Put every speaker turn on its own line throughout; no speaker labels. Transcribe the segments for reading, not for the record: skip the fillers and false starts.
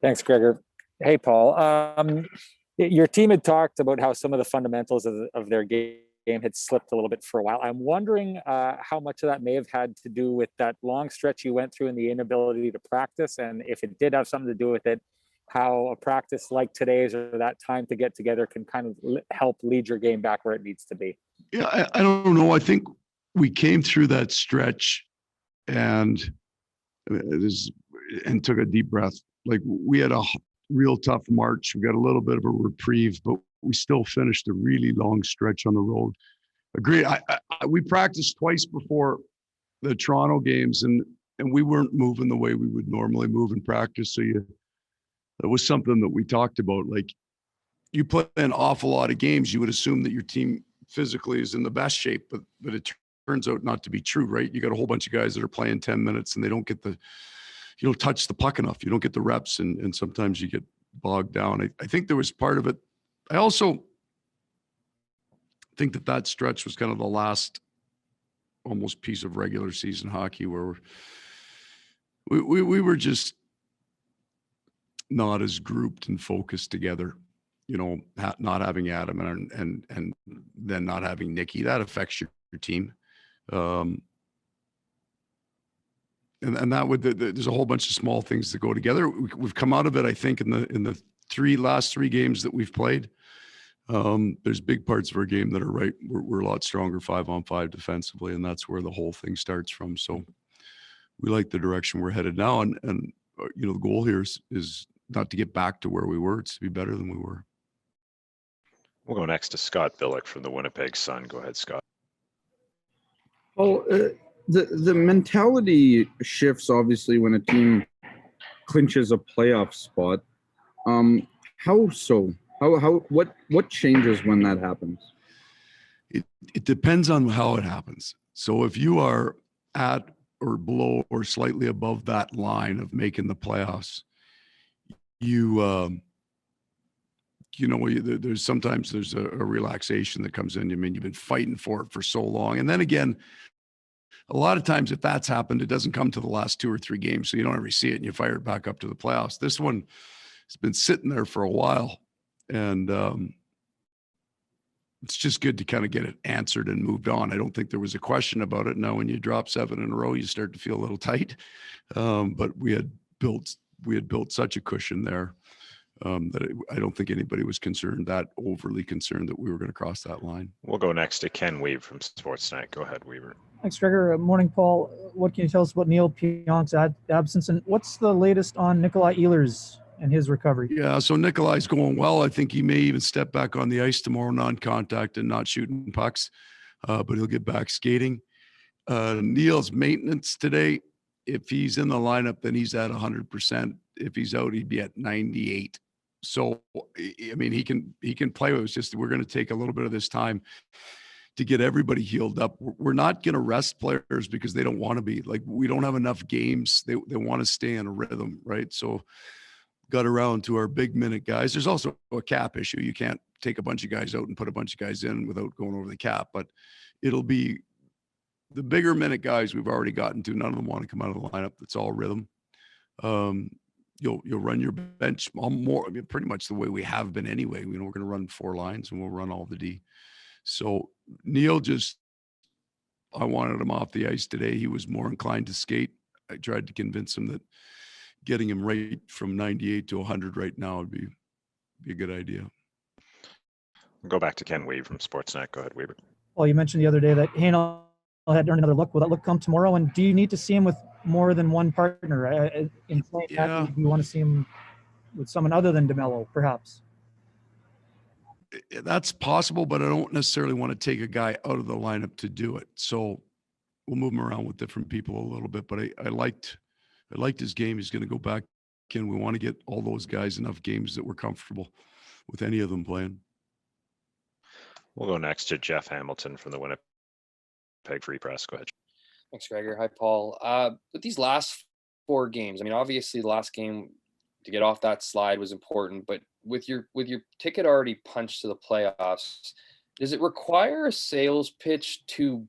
Thanks, Gregor. Hey, Paul. Your team had talked about how some of the fundamentals of their game had slipped a little bit for a while. I'm wondering how much of that may have had to do with that long stretch you went through and the inability to practice, and if it did have something to do with it, how a practice like today's or that time to get together can kind of help lead your game back where it needs to be.
Yeah, I don't know. I think we came through that stretch and took a deep breath. Like, we had a real tough March. We got a little bit of a reprieve, but we still finished a really long stretch on the road. Agree. We practiced twice before the Toronto games, and we weren't moving the way we would normally move in practice. So that was something that we talked about. Like, you play an awful lot of games, you would assume that your team physically is in the best shape, but it turns out not to be true, right? You got a whole bunch of guys that are playing 10 minutes and they don't get you don't touch the puck enough. You don't get the reps, and sometimes you get bogged down. I think there was part of it. I also think that stretch was kind of the last almost piece of regular season hockey where we were just not as grouped and focused together. You know, not having Adam and then not having Nikki, that affects your team. And that would, there's a whole bunch of small things that go together. We've come out of it, I think, in the last three games that we've played. There's big parts of our game that are right. We're a lot stronger 5-on-5 defensively, and that's where the whole thing starts from. So we like the direction we're headed now. And you know, the goal here is not to get back to where we were. It's to be better than we were.
We'll go next to Scott Billick from the Winnipeg Sun. Go ahead, Scott.
Well, the mentality shifts obviously when a team clinches a playoff spot. How so? What changes when that happens?
It depends on how it happens. So if you are at or below or slightly above that line of making the playoffs, there's sometimes a relaxation that comes in. I mean, you've been fighting for it for so long. And then again, a lot of times if that's happened, it doesn't come to the last 2 or 3 games. So you don't ever see it and you fire it back up to the playoffs. This one has been sitting there for a while. And it's just good to kind of get it answered and moved on. I don't think there was a question about it. Now, when you drop 7 in a row, you start to feel a little tight. But we had built such a cushion there. I don't think anybody was overly concerned that we were going to cross that line.
We'll go next to Ken Weaver from Sportsnet. Go ahead, Weaver.
Thanks, Gregor. Morning, Paul. What can you tell us about Neil Pionk's absence, and what's the latest on Nikolai Ehlers and his recovery?
Yeah, so Nikolai's going well. I think he may even step back on the ice tomorrow, non-contact and not shooting pucks, but he'll get back skating. Neil's maintenance today, if he's in the lineup, then he's at 100%. If he's out, he'd be at 98. So, I mean, he can play with us. Just we're going to take a little bit of this time to get everybody healed up. We're not going to rest players because they don't want to be. Like, we don't have enough games. They want to stay in a rhythm, right? So got around to our big minute guys. There's also a cap issue. You can't take a bunch of guys out and put a bunch of guys in without going over the cap, but it'll be the bigger minute guys we've already gotten to. None of them want to come out of the lineup. That's all rhythm. You'll run your bench more, I mean, pretty much the way we have been anyway. You know, we're going to run 4 lines and we'll run all the D. So Neil I wanted him off the ice today. He was more inclined to skate. I tried to convince him that getting him right from 98 to 100 right now would be a good idea.
We'll go back to Ken Weaver from Sportsnet. Go ahead, Weaver.
Well, you mentioned the other day that Heinola had earned another look. Will that look come tomorrow? And do you need to see him with more than one partner? In that, do you want to see him with someone other than DeMello, perhaps?
That's possible, but I don't necessarily want to take a guy out of the lineup to do it. So we'll move him around with different people a little bit. But I liked his game. He's going to go back in. We want to get all those guys enough games that we're comfortable with any of them playing.
We'll go next to Jeff Hamilton from the Winnipeg Free Press. Go ahead.
Thanks, Gregor. Hi, Paul. With these last 4 games, I mean, obviously the last game to get off that slide was important, but with your ticket already punched to the playoffs, does it require a sales pitch to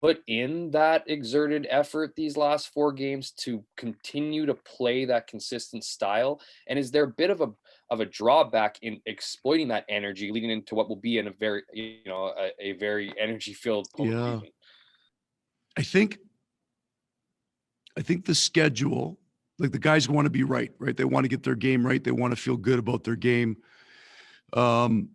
put in that exerted effort these last 4 games to continue to play that consistent style? And is there a bit of a drawback in exploiting that energy leading into what will be in a very, a very energy filled
Yeah.
postseason?
I think the schedule, like the guys want to be right? They want to get their game right. They want to feel good about their game. And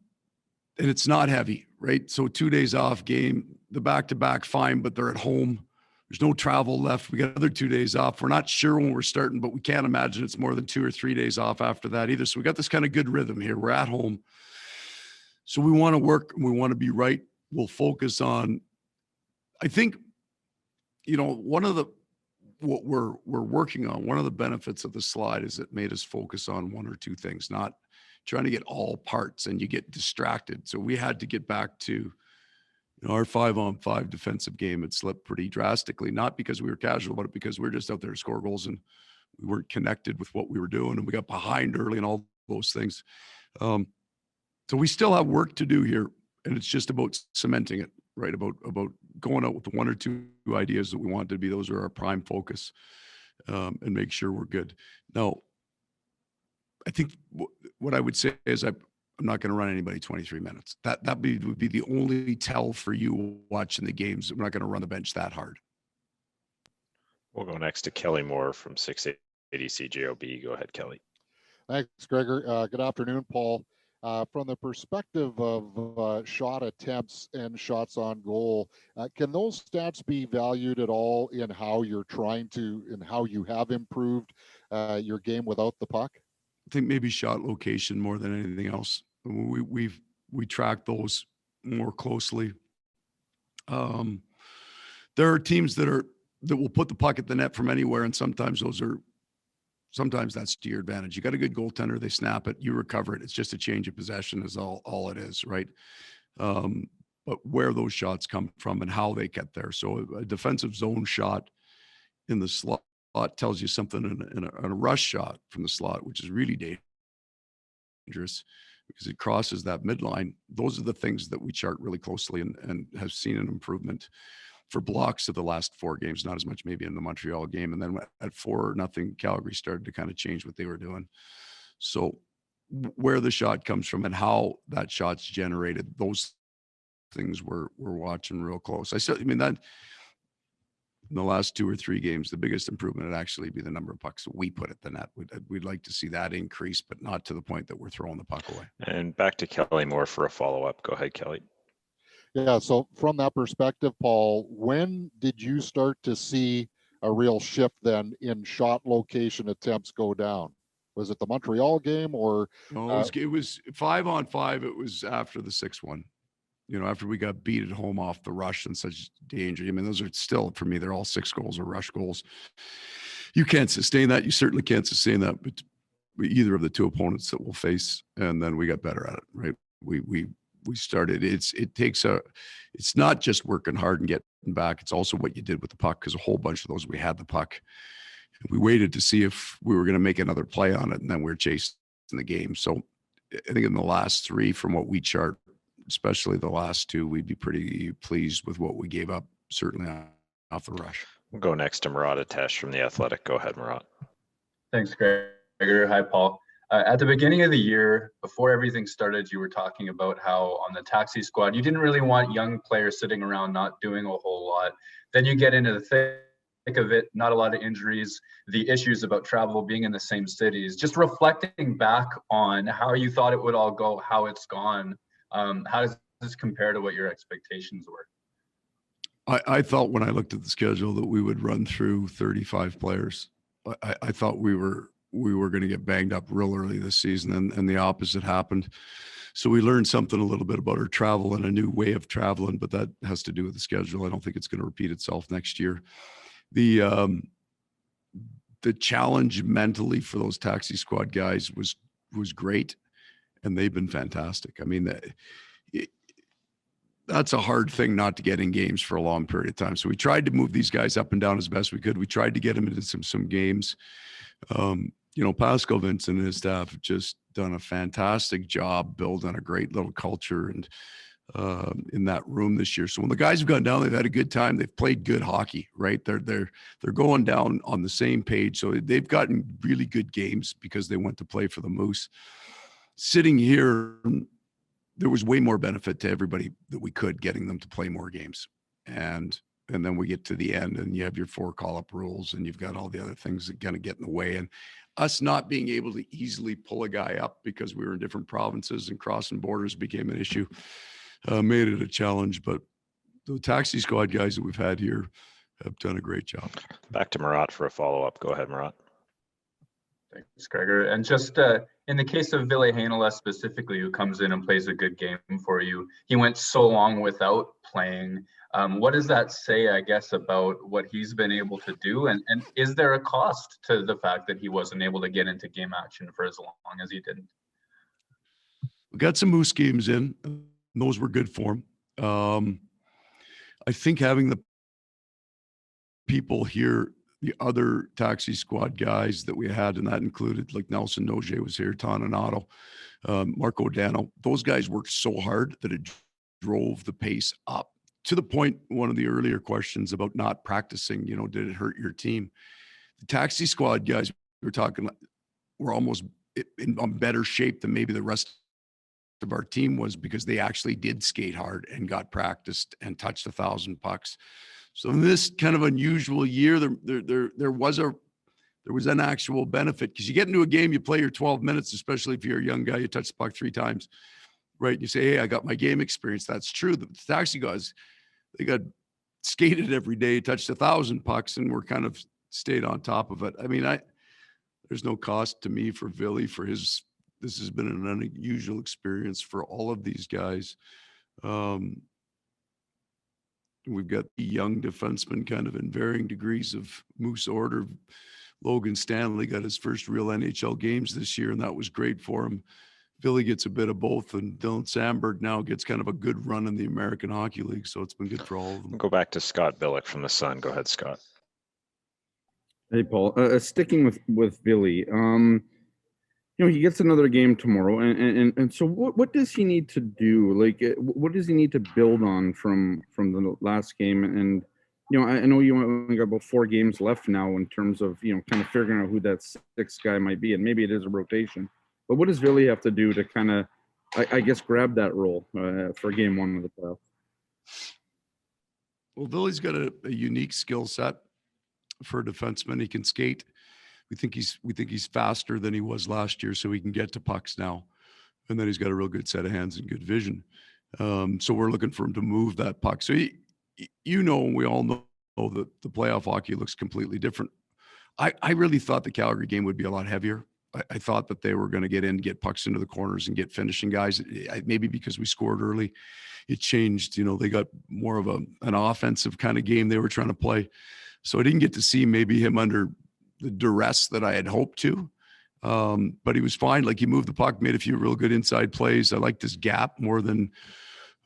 it's not heavy, right? So 2 days off game, the back-to-back, fine, but they're at home. There's no travel left. We got another 2 days off. We're not sure when we're starting, but we can't imagine it's more than 2 or 3 days off after that either. So we got this kind of good rhythm here. We're at home. So we want to work and we want to be right. We'll focus on, I think, one of the, what we're working on, one of the benefits of the slide is it made us focus on 1 or 2 things, not trying to get all parts and you get distracted. So we had to get back to our 5-on-5 defensive game had slipped pretty drastically, not because we were casual, but because we were just out there to score goals and we weren't connected with what we were doing and we got behind early and all those things. So we still have work to do here and it's just about cementing it, right? About going out with the 1 or 2 ideas that we want to be. Those are our prime focus and make sure we're good. Now, I think what I would say is I'm not going to run anybody 23 minutes. That would be the only tell for you watching the games. We're not going to run the bench that hard.
We'll go next to Kelly Moore from 680 CJOB. Go ahead, Kelly.
Thanks, Gregor. Good afternoon, Paul. From the perspective of shot attempts and shots on goal, can those stats be valued at all in how you're trying to and how you have improved your game without the puck?
I think maybe shot location more than anything else. We track those more closely. There are teams that will put the puck at the net from anywhere, and sometimes that's to your advantage. You got a good goaltender, they snap it, you recover it. It's just a change of possession is all it is, right? But where those shots come from and how they get there. So a defensive zone shot in the slot tells you something in a rush shot from the slot, which is really dangerous because it crosses that midline. Those are the things that we chart really closely and have seen an improvement for blocks of the last 4 games, not as much maybe in the Montreal game. And then at 4-0, Calgary started to kind of change what they were doing. So where the shot comes from and how that shot's generated, those things we're watching real close. That in the last 2 or 3 games, the biggest improvement would actually be the number of pucks that we put at the net. We'd like to see that increase, but not to the point that we're throwing the puck away.
And back to Kelly Moore for a follow-up. Go ahead, Kelly.
Yeah, so from that perspective, Paul, when did you start to see a real shift then in shot location attempts go down? Was it the Montreal game or?
No, it was 5-on-5. It was after the 6-1. After we got beat at home off the rush and such danger. Those are still, for me, they're all 6 goals or rush goals. You can't sustain that. You certainly can't sustain that, but either of the 2 opponents that we'll face. And then we got better at it, right? We started, it's not just working hard and getting back. It's also what you did with the puck, because a whole bunch of those, we had the puck. We waited to see if we were going to make another play on it. And then we were chasing the game. So I think in the last 3 from what we chart, especially the last 2, we'd be pretty pleased with what we gave up, certainly off the rush.
We'll go next to Murat Atesh from The Athletic. Go ahead, Murat.
Thanks, Gregor. Hi, Paul. At the beginning of the year, before everything started, you were talking about how on the taxi squad, you didn't really want young players sitting around not doing a whole lot. Then you get into the thick of it, not a lot of injuries, the issues about travel, being in the same cities. Just reflecting back on how you thought it would all go, how it's gone, how does this compare to what your expectations were?
I thought when I looked at the schedule that we would run through 35 players. I thought we were going to get banged up real early this season, and the opposite happened. So we learned something a little bit about our travel and a new way of traveling, but that has to do with the schedule. I don't think it's going to repeat itself next year. The challenge mentally for those taxi squad guys was great, and they've been fantastic. That's a hard thing not to get in games for a long period of time. So we tried to move these guys up and down as best we could. We tried to get them into some games. Pascal Vincent and his staff have just done a fantastic job building a great little culture. And in that room this year. So when the guys have gone down, they've had a good time. They've played good hockey, right? They're going down on the same page. So they've gotten really good games because they went to play for the Moose. Sitting here, there was way more benefit to everybody that we could getting them to play more games. And then we get to the end and you have your 4 call-up rules and you've got all the other things that kind of get in the way. And us not being able to easily pull a guy up because we were in different provinces and crossing borders became an issue, made it a challenge. But the taxi squad guys that we've had here have done a great job.
Back to Murat for a follow-up. Go ahead, Murat.
Thanks, Gregor. And just in the case of Ville Heinola specifically, who comes in and plays a good game for you, he went so long without playing. What does that say, I guess, about what he's been able to do? And is there a cost to the fact that he wasn't able to get into game action for as long as he didn't?
We got some Moose games in. Those were good for him. I think having the people here, the other taxi squad guys that we had, and that included like Nelson Noje was here, Toninato, Marco Dano, those guys worked so hard that it drove the pace up. To the point, one of the earlier questions about not practicing, did it hurt your team? The taxi squad guys we were talking, were almost in better shape than maybe the rest of our team was because they actually did skate hard and got practiced and touched 1,000 pucks. So in this kind of unusual year, there was an actual benefit because you get into a game, you play your 12 minutes, especially if you're a young guy, you touch the puck 3 times, right? And you say, hey, I got my game experience. That's true. The taxi guys, they got skated every day, touched 1,000 pucks, and were kind of stayed on top of it. I mean, there's no cost to me for Ville for his. This has been an unusual experience for all of these guys. We've got the young defensemen kind of in varying degrees of Moose order. Logan Stanley got his first real NHL games this year, and that was great for him. Ville gets a bit of both, and Dylan Sandberg now gets kind of a good run in the American Hockey League, so it's been good for all of them.
Go back to Scott Billick from the Sun. Go ahead, Scott.
Hey, Paul. Sticking with Ville, he gets another game tomorrow, and so what does he need to do? Like, what does he need to build on from the last game? And I know you only got about 4 games left now in terms of kind of figuring out who that 6th guy might be, and maybe it is a rotation. But what does Ville have to do to kind of, I guess, grab that role for game 1 of the playoffs?
Well, Ville's got a unique skill set for a defenseman. He can skate. We think he's faster than he was last year, so he can get to pucks now. And then he's got a real good set of hands and good vision. So we're looking for him to move that puck. So we all know that the playoff hockey looks completely different. I really thought the Calgary game would be a lot heavier. I thought that they were going to get in, get pucks into the corners and get finishing guys. Maybe because we scored early, it changed. They got more of an offensive kind of game they were trying to play. So I didn't get to see maybe him under the duress that I had hoped to. But he was fine. Like, he moved the puck, made a few real good inside plays. I liked his gap more than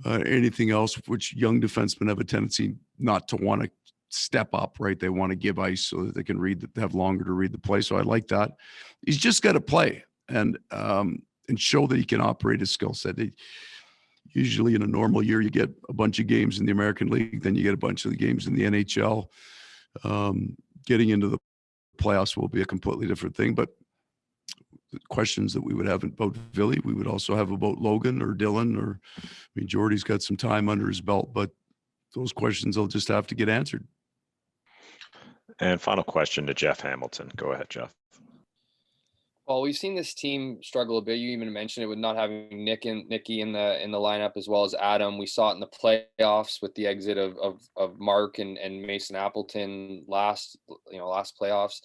anything else, which young defensemen have a tendency not to want to step up, right? They want to give ice so that they can have longer to read the play. So I like that. He's just got to play and show that he can operate his skill set. Usually in a normal year, you get a bunch of games in the American League, then you get a bunch of the games in the NHL. Getting into the playoffs will be a completely different thing, but the questions that we would have about Ville, we would also have about Logan or Dylan, Jordy's got some time under his belt, but those questions will just have to get answered.
And final question to Jeff Hamilton. Go ahead, Jeff.
Well, we've seen this team struggle a bit. You even mentioned it with not having Nicky in the lineup, as well as Adam. We saw it in the playoffs with the exit of Mark and Mason Appleton last playoffs.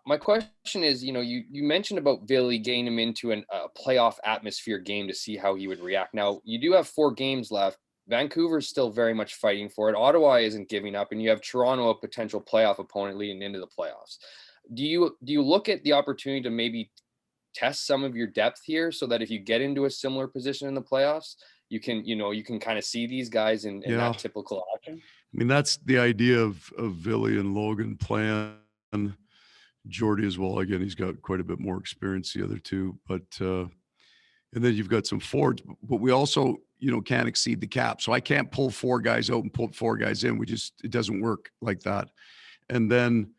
My question is, you mentioned about Ville getting him into a playoff atmosphere game to see how he would react. Now, you do have 4 games left. Vancouver's still very much fighting for it. Ottawa isn't giving up, and you have Toronto, a potential playoff opponent, leading into the playoffs. Do you look at the opportunity to maybe test some of your depth here, so that if you get into a similar position in the playoffs, you can kind of see these guys in that typical action?
I mean, that's the idea of Ville and Logan playing. Jordy as well. Again, he's got quite a bit more experience, the other two, but and then you've got some forwards, but we also, can't exceed the cap. So I can't pull 4 guys out and put 4 guys in. It doesn't work like that. And then,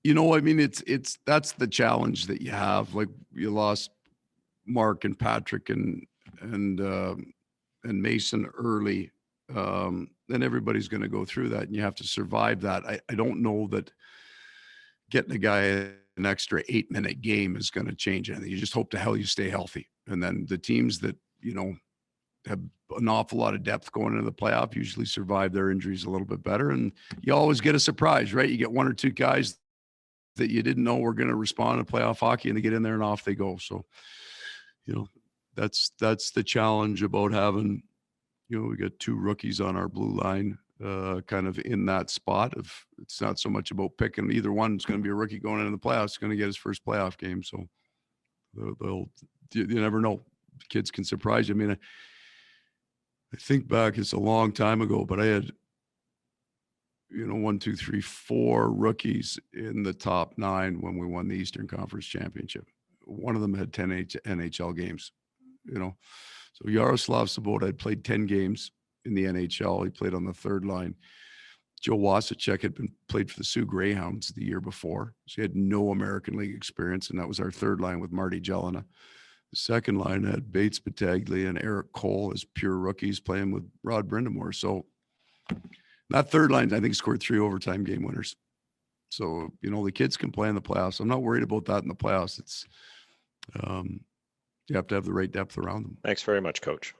that's the challenge that you have. Like, you lost Mark and Patrick and Mason early. Then everybody's going to go through that, and you have to survive that. I don't know that getting a guy an extra 8-minute game is going to change anything. You just hope to hell you stay healthy. And then the teams that, have an awful lot of depth going into the playoff usually survive their injuries a little bit better. And you always get a surprise, right? You get 1 or 2 guys that you didn't know were going to respond to playoff hockey, and they get in there and off they go. So, that's the challenge about having, we got 2 rookies on our blue line, kind of in that spot. If it's not so much about picking either one's going to be a rookie going into the playoffs, going to get his first playoff game. So you never know. Kids can surprise you. I mean, I think back, it's a long time ago, but I had, 1, 2, 3, 4 rookies in the top 9 when we won the Eastern Conference Championship. One of them had 10 NHL games, So Yaroslav Sabota had played 10 games in the NHL. He played on the 3rd line. Joe Wasacek had played for the Sioux Greyhounds the year before. So he had no American League experience, and that was our 3rd line with Marty Jelena. The 2nd line had Bates Battaglia and Eric Cole as pure rookies playing with Rod Brindamore. So that 3rd line, I think, scored 3 overtime game winners. So, the kids can play in the playoffs. I'm not worried about that in the playoffs. It's you have to have the right depth around them.
Thanks very much, Coach.